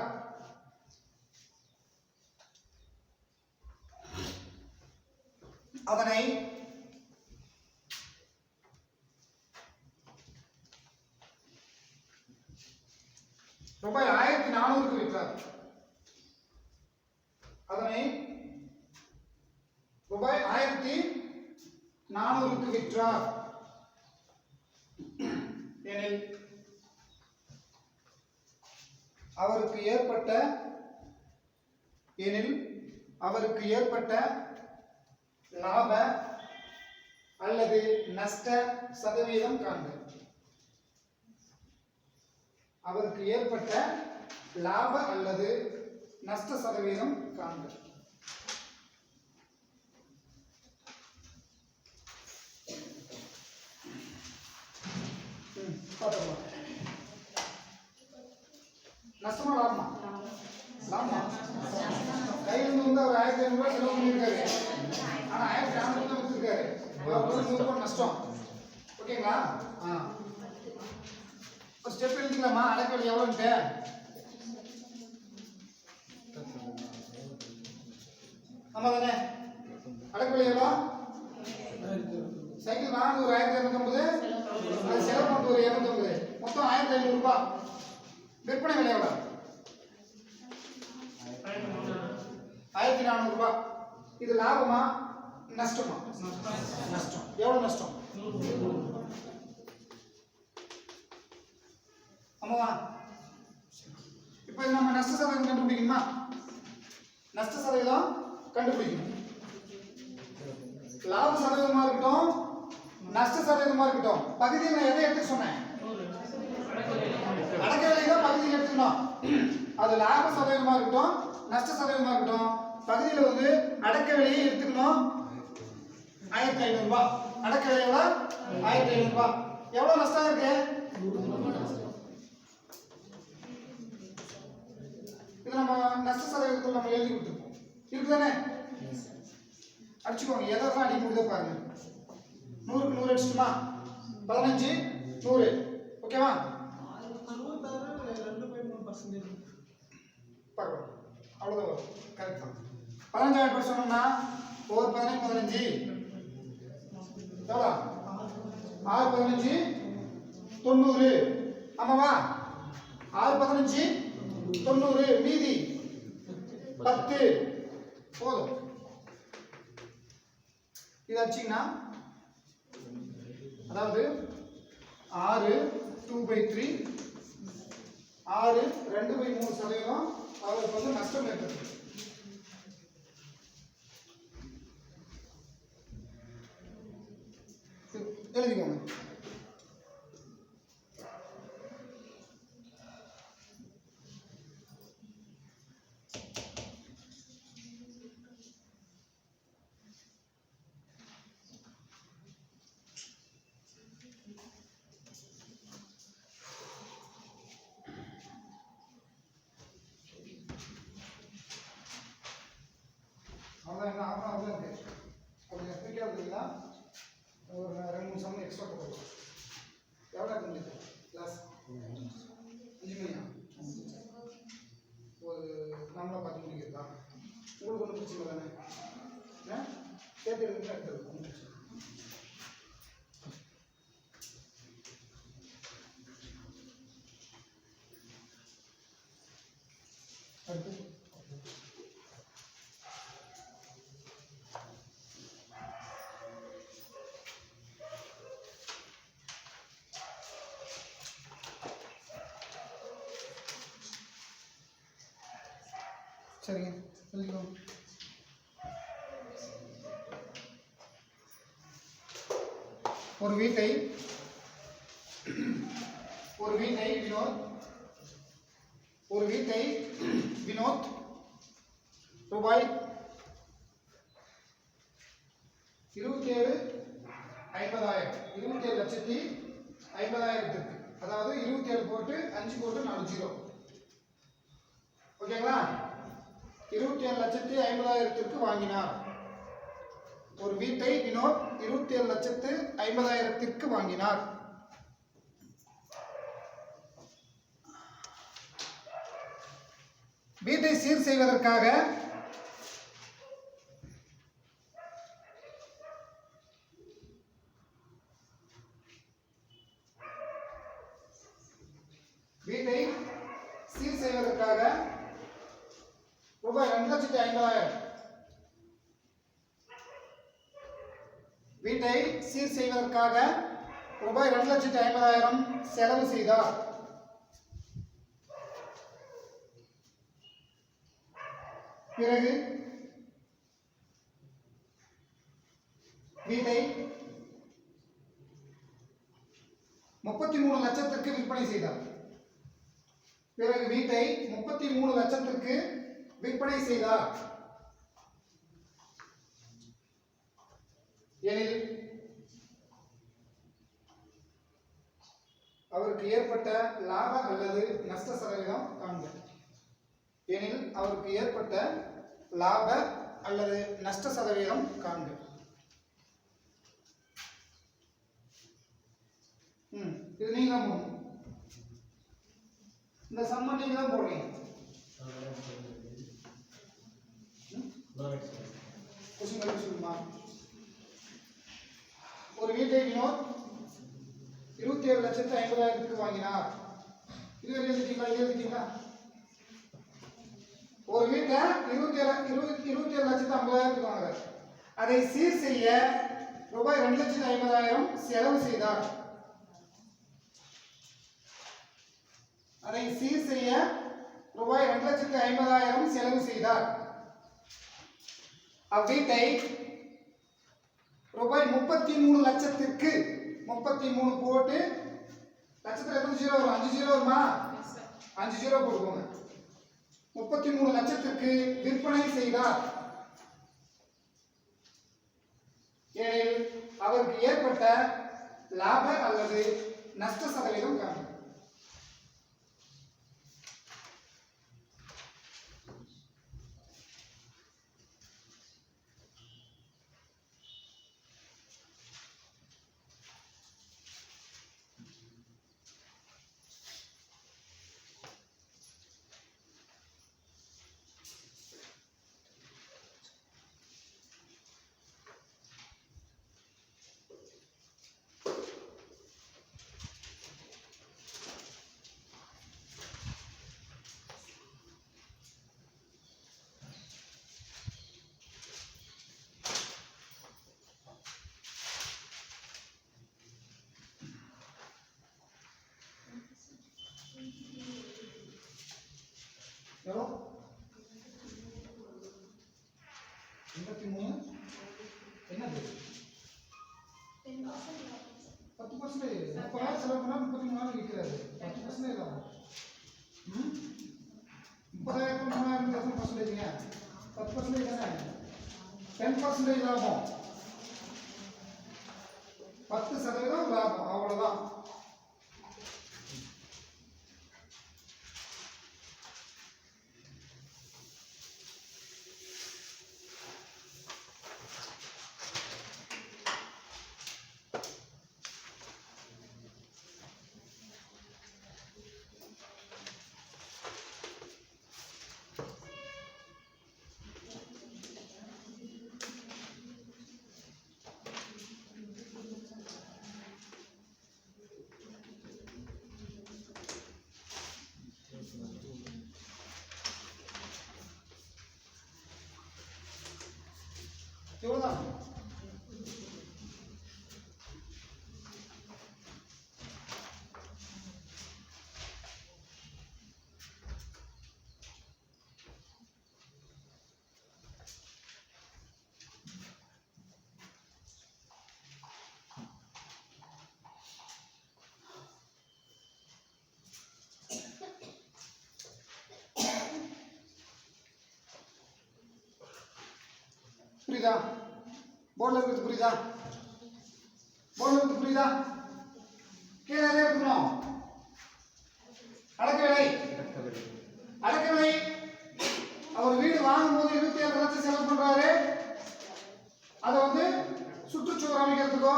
அதனை ரூபாய் 1400க்கு விற்றார். அதனை ரூபாய் 1400க்கு விற்றார். எனில் அவருக்கு ஏற்பட்ட லாப அல்லது நஷ்ட சதவீதம் காண்க. அவருக்கு ஏற்பட்ட லாப அல்லது நஷ்ட சதவீதம் காண்க. நஷ்டமா லாபமா? லாபமா? கையிலிருந்து வந்து அவர் 1500 ரூபாய் செலவு பண்ணியிருக்காரு. ஆனா 1400 தான் வித்துருக்காரு. 100 ரூபாய் நஷ்டம். ஓகேங்களா? ஒரு ஸ்டெப் எழுதிக்கலாமா? அடக்கவில்லை எவ்வளோன்ட்டு? ஆமா தானே? அடக்கவில்லை எவ்வளோ? சைக்கிள் வாங்க ஒரு 1250, அது செலவு பண்ணிட்டு ஒரு 250, மொத்தம் 1500 ரூபாய். விற்பனை விலை எவ்வளோ? 1400 ரூபாய். இது லாபமா நஷ்டமா? நஷ்டம். எவ்வளவு நஷ்டம்? ஆமாவா? இப்போ நம்ம நஷ்ட சதவீதம் கண்டுபிடிக்கணுமா? நஷ்ட சதவீதம் கண்டுபிடிக்கணும். லாப சதவீதமா இருக்கட்டும், நஷ்ட சதவீதமா இருக்கட்டும், பகுதியில் நான் எதை எடுத்து சொன்னேன்? அடக்க விலை தான் பகுதியில் எடுத்துக்கணும். அது லாப சதவீதமா இருக்கட்டும், நஷ்ட சதவீதமா இருக்கட்டும், பகுதியில் வந்து அடக்க விலையை எடுத்துக்கணும். 1500 ரூபாய். அடக்க விலை எவ்வளோ? 1500 ரூபாய். எவ்வளவு நஷ்டம் இருக்கு? இது நம்ம நஷ்ட சதவீதத்தில் நம்ம எழுதி கொடுத்துருப்போம். இருக்குதானே? அடிச்சுக்கோங்க. எதெல்லாம் அடி கொடுத்தா பாருங்க. 100க்கு 100 அடிச்சுட்டுமா? 15 100. ஓகேவா? பார்க்கலாம். அவ்வளோதான் வரும். கரெக்ட் தான். 15,000 சொன்னோம்னா ஒரு 15 15 எவ்வளோ? 6 15 90. ஆமாவா? 6 15 90. மீதி 10 போதும். இது அடிச்சிங்கன்னா அதாவது 6 2/3, 6 2/3% அவருக்கு வந்து நஷ்டம் ஏற்படுது. எழுதிக்கோங்க. அவ்வளோதான். என்ன ஆகணும்? அவ்வளோதான் இருக்கு. கொஞ்சம் ஸ்பீக்கர் இருக்குங்களா? ஒரு 2-3 சம் எக்ஸ்ட்ரா போடுவோம். எவ்வளோ இருந்துச்சு கிளாஸ்? 5 மணியா? ஒரு நாமளாக 10 மணிக்கு இருக்கா? உங்களுக்கு ஒன்றும் பிரச்சனை தானே? சேர்த்து எடுத்துட்டு எடுத்துருக்கோம். ஒன்றும் பிரச்சனை. அடுத்து சரிங்க, எழுதிக்கோங்க. ஒரு வீட்டை வினோத் ரூபாய் 27,50,000 அதாவது 27 போட்டு 5 போட்டு 4 0. ஓகேங்களா? 27,50,000 வாங்கினார். ஒரு வீட்டை வினோத் 27,50,000 வாங்கினார். வீட்டை சீர் செய்வதற்காக ரூபாய் 2,50,000 வீட்டை சீர் செய்வதற்காக ரூபாய் 2,50,000 செலவு செய்தார். பிறகு வீட்டை 33 லட்சத்திற்கு விற்பனை செய்தார். பிறகு வீட்டை 33 லட்சத்திற்கு விற்பனை செய்தார் எனில் அவருக்கு ஏற்பட்ட லாப அல்லது நஷ்ட சதவீதம் காண்க. எனில் அவருக்கு ஏற்பட்ட லாப அல்லது நஷ்ட சதவீதம் காண்க. இது நீங்க தான் போடணும். இந்த சம்ம நீங்க தான் போடுறீங்க. ஒரு வீட்டை வினோத் 27,50,000 வாங்கினார். இது எழுதிட்டீங்களா? ஒரு வீட்டை 27,50,000 வாங்குறார். அதை சீர் செய்ய ரூபாய் 2,50,000 செலவு செய்தார். அதை சீர் செய்ய ரூபாய் 2,50,000 செலவு செய்தார். அவ்வீட்டை ரூபாய் 33 லட்சத்திற்கு 33 போட்டு லட்சத்துல எத்தனை ஜீரோ வரும்? 5 ஜீரோ வருமா? 5 ஜீரோ போட்டுக்கோங்க. 33 லட்சத்திற்கு விற்பனை செய்தார். ஏனெனில் அவருக்கு ஏற்பட்ட லாப அல்லது நஷ்ட சதவீதம் காணும். எவ்வளோ? 83. என்னது? 10% 30,000 செலவு பண்ணா 33,000 விற்கிறாரு. 10% லாபம். 30,000 3,000 10%ங்க. 10% தானே? 10% லாபம். 10% லாபம், அவ்வளவுதான். எவ்வளவுதான்? புரியுதா? போர்டில் இருக்கிறது புரியுதா? போர்டில் இருக்கிறது புரியுதா? கீழே எதை எடுத்துக்கணும்? அடக்க விலை. அடக்க விலை அவர் வீடு வாங்கும் போது 27 லட்சம் செலவு பண்றாரு. அதை எடுத்துக்கோ.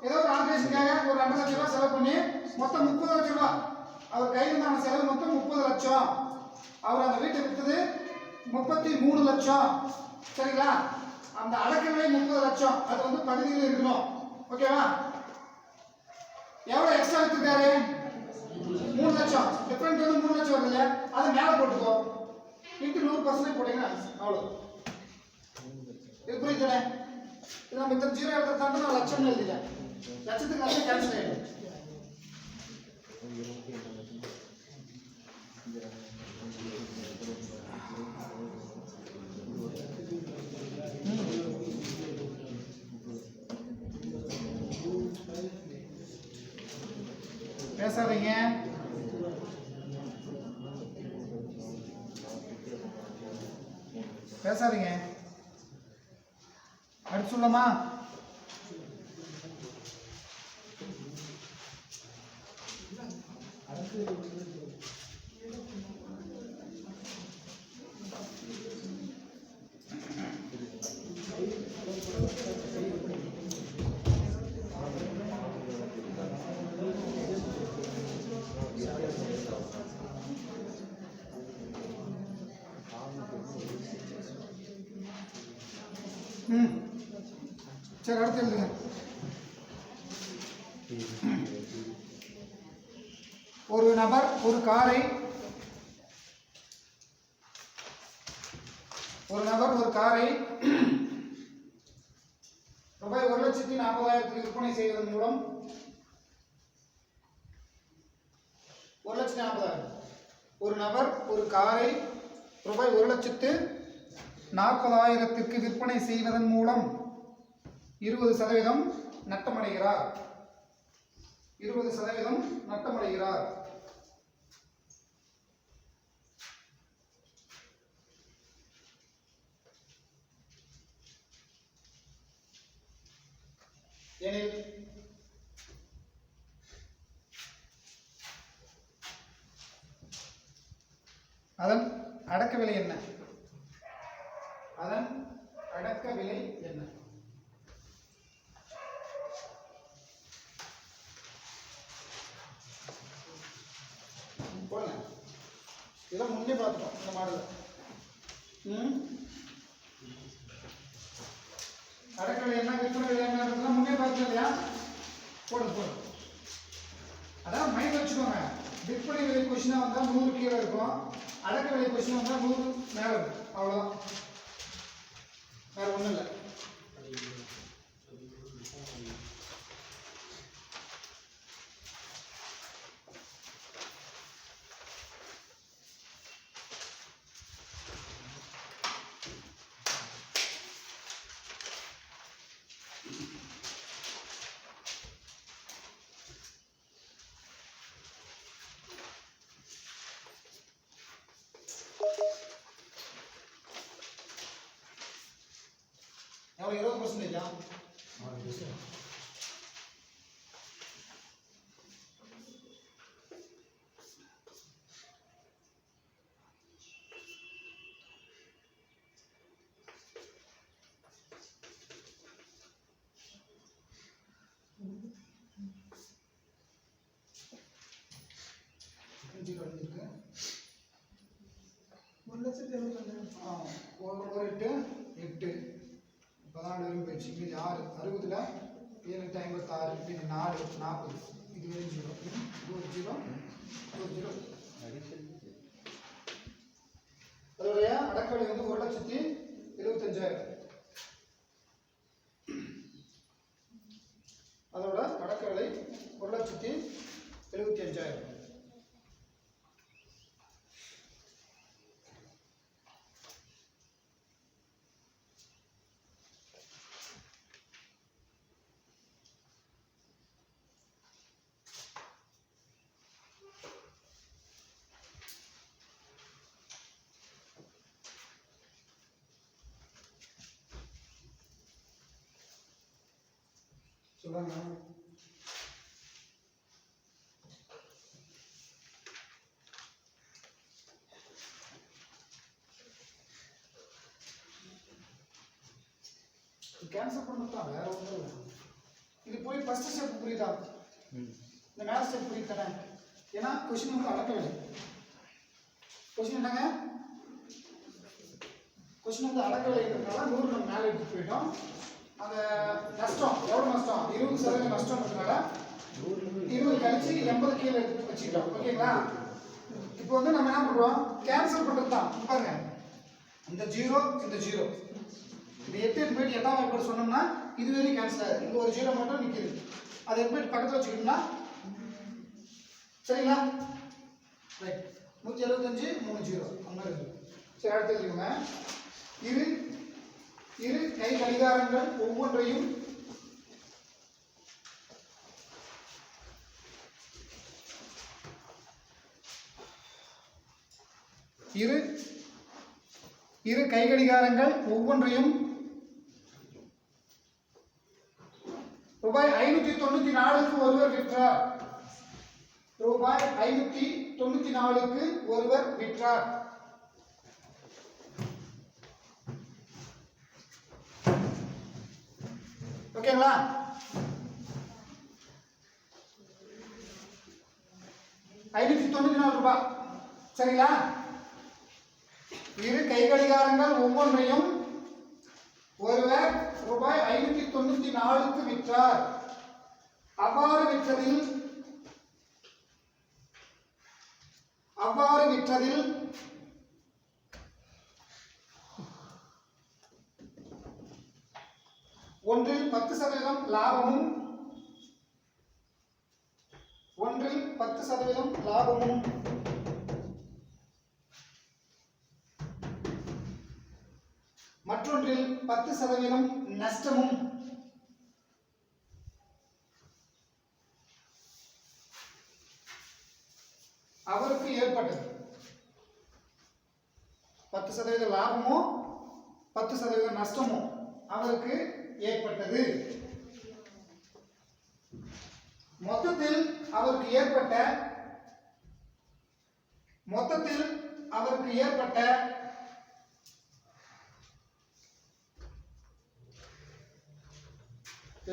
ஏதோ ஒரு ஆல்ட்ரேஷனுக்காக ஒரு 2 லட்சம் ரூபாய் செலவு பண்ணி மொத்தம் 30 லட்சம் ரூபாய். அவர் கையில் இருந்தான செலவு மொத்தம் 30 லட்சம். அவர் அந்த வீட்டை விற்றது 33 லட்சம். சரிங்களா? அந்த அடக்க விலை 30 லட்சம். அது வந்து பகுதியில் இருக்கணும். ஓகேவா? எவ்வளவு எக்ஸ்ட்ரா வித்துருக்காரு? 3 லட்சம். டிஃபரெண்ட் வந்து 3 லட்சம் வருது இல்லையா? அதை மேலே போட்டுக்கோ. இன்ட்டு 100% போட்டீங்கன்னா அவ்வளோ. இது புரியுதுதானே? இது நம்ம இத்தனை ஜீரோ எடுத்து தாண்டி நான் லட்சம்னு எழுதிட்டேன். லட்சத்துக்கு லட்சம் கேன்சல் ஆகிடும். பேசாதீங்க. பேசாதீங்க. அடுத்து சொல்லமா? சரி, அடுத்து எழுதுங்க. ஒரு நபர் ஒரு காரை ரூபாய் 1,40,000 விற்பனை செய்வதன் மூலம் 1,40,000. ஒரு நபர் ஒரு காரை ரூபாய் 1,40,000 விற்பனை செய்வதன் மூலம் 20% நட்டமடைகிறார். 20% நட்டமடைகிறார். எனில் அதன் அடக்க விலை என்ன? அதன் அடக்க விலை என்ன? போடுங்க. இதெல்லாம் முன்னே பார்த்துட்டோம் இந்த மாடல். அடக்க விலை என்ன, விற்பனை விலை என்ன முன்னே பார்த்தோம் இல்லையா? போடுங்க. அதான் மைண்ட் வச்சுக்கோங்க. விற்பனை விலை கொஸ்டினா வந்தா 100 கீழே இருக்கும். அடக்க விலை கொஸ்டினா வந்தா 100 மேலே இருக்கும். அவ்வளோதான், வேற ஒன்றும் இல்லை. எவ்வளோ? 20%. ஒரு 8 8 14 போயிடுச்சு. மீதி 6 60ல் 7 8 56 மீதி 4 40. இது ஒரு 0, இது ஒரு 0, ஒரு 0. அதோடைய அடக்க விலை வந்து 1,75,000. அதோட அடக்க விலை 1,75,000. சொல்லுங்க. கேன்சல் பண்ணத்தான், வேற ஒன்றும் இல்லை. இது போய் ஃபர்ஸ்ட் ஸ்டெப் புரியுதா? இந்த மேல ஸ்டெப் புரியுது தானே? ஏன்னா கொஸ்டின் வந்து அடக்கவில்லை. கொஸ்டின் என்னங்க? கொஸ்டின் வந்து அடக்கவில்லைன்றதுனால 100 நம்ம மேலே எடுத்து போயிட்டோம். அந்த நஷ்டம் எவ்வளோ நஷ்டம்? 20% நஷ்டம் இருக்கிறதுனால 20 கழிச்சு 80 கீழே எடுத்து வச்சுக்கிட்டோம். ஓகேங்களா? இப்போ வந்து நம்ம என்ன பண்ணுறோம்? கேன்சல் பண்ணுறது தான். பாருங்க, இந்த 0 இந்த 0 இந்த 8 போயிட்டு 8ஆம் வாய்ப்பாடு சொன்னோம்னா இது வரையும் கேன்சல் ஆகுது. இங்கே ஒரு 0 மட்டும் நிற்கிது. அதை போயிட்டு பக்கத்தில் வச்சுக்கிட்டோம்னா சரிங்களா? ரைட். 175 3 0 அந்த மாதிரி இருக்கு. சரி, அடுத்து எழுதிக்கோங்க. இரு கை கடிகாரங்கள் ஒவ்வொன்றையும் இரு கை கடிகாரங்கள் ஒவ்வொன்றையும் ரூபாய் 594க்கு ஒருவர் விற்றார். ரூபாய் 594க்கு ஒருவர் விற்றார். ஓகேங்களா? ₹594. சரிங்களா? இரு கை கடிகாரங்கள் ஒவ்வொன்றையும் ஒருவர் ரூபாய் 594க்கு விற்றார். அவ்வாறு விற்றதில் ஒன்றில் 10% லாபமும் மற்றொன்றில் 10% நஷ்டமும் அவருக்கு ஏற்பட்டது. 10% லாபமும் 10% நஷ்டமும் அவருக்கு ஏற்பட்டது. மொத்தத்தில் அவருக்கு ஏற்பட்ட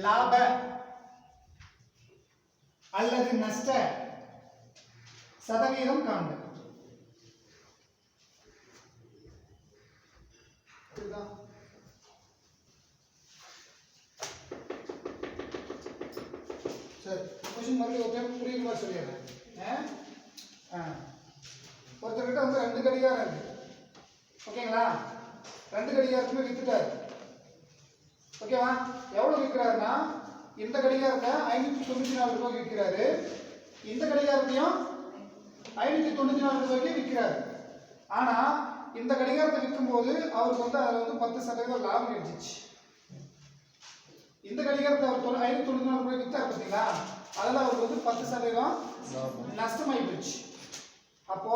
லாப அல்லது நஷ்ட சதவீதம் காண்க. சரி, கொஸ்டின் மறுபடியும் ஒரு டைம் புரியுற மாதிரி சொல்லிடுறேன். ஒருத்தர்கிட்ட வந்து 2 கடிகாரம் இருக்கு. ஓகேங்களா? 2 கடிகாரத்துமே வித்துட்டாரு. ஓகேவா? எவ்வளவு விற்கிறாருன்னா, இந்த கடிகாரத்தை 594 ரூபாய்க்கு விற்கிறாரு. இந்த கடிகாரத்தையும் 594 ரூபாய்க்கு விற்கிறாரு. ஆனா இந்த கடிகாரத்தை விற்கும்போது அவருக்கு வந்து அதில் வந்து 10% லாபம் கிடைச்சிச்சு. இந்த கடிகாரத்தை அவர் 594 ரூபாய்க்கு விற்றாரு பார்த்தீங்களா? அதில் அவருக்கு வந்து 10% நஷ்டமாகி போச்சு. அப்போ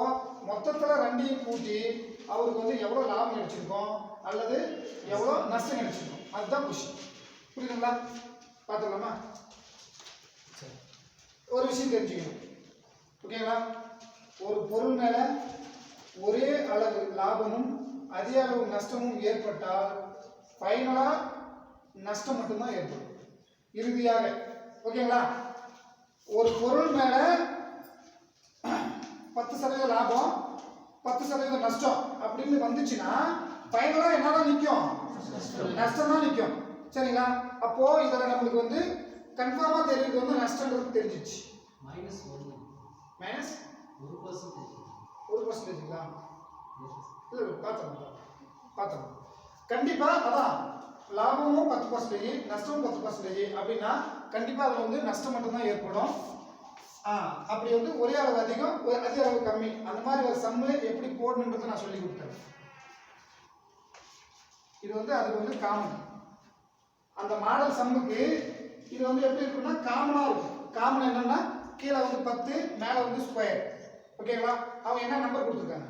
மொத்தத்தில் ரெண்டையும் கூட்டி அவருக்கு வந்து எவ்வளோ லாபம் கிடைச்சிருக்கோம் அல்லது எவ்வளோ நஷ்டம் கிடைச்சிருக்கோம், அதுதான் கொஸ்டின். புரியுதுங்களா? பார்த்துக்கலாமா? ஒரு விஷயம் தெரிஞ்சுக்கணும். ஓகேங்களா? ஒரு பொருள் மேல ஒரே அளவு லாபமும் அதே அளவு நஷ்டமும் ஏற்பட்டால் ஃபைனலா நஷ்டம் மட்டும்தான் ஏற்படும் இறுதியாக. ஓகேங்களா? ஒரு பொருள் மேல 10% லாபம் 10% நஷ்டம் அப்படின்னு வந்துச்சுன்னா ஃபைனலா என்னதான் நிற்கும்? நஷ்டம் தான் நிற்கும். சரிங்களா? அப்போ இதில் நம்மளுக்கு வந்து கன்ஃபார்மா தெரியுது வந்து நஷ்டங்கிறது தெரிஞ்சிச்சு. மைனஸ் 1%ங்களா? இல்லை, பார்த்தோம். கண்டிப்பா அதான் லாபமும் 10%, நஷ்டமும் 10% அப்படின்னா கண்டிப்பா அதில் வந்து நஷ்டம் மட்டும்தான் ஏற்படும். அப்படி வந்து ஒரே அளவு அதிகம் அதே அளவு கம்மி, அந்த மாதிரி ஒரு சம்மு எப்படி போடணுன்றதை நான் சொல்லி கொடுத்தேன். இது வந்து அதுக்கு வந்து காமன். அந்த மாடல் சம்முக்கு இது வந்து எப்படி இருக்குன்னா காமனா இருக்கும். காமன் என்னன்னா கீழே வந்து 10 மேலே வந்து ஸ்கொயர். ஓகேங்களா? அவங்க என்ன நம்பர் கொடுத்துருக்காங்க?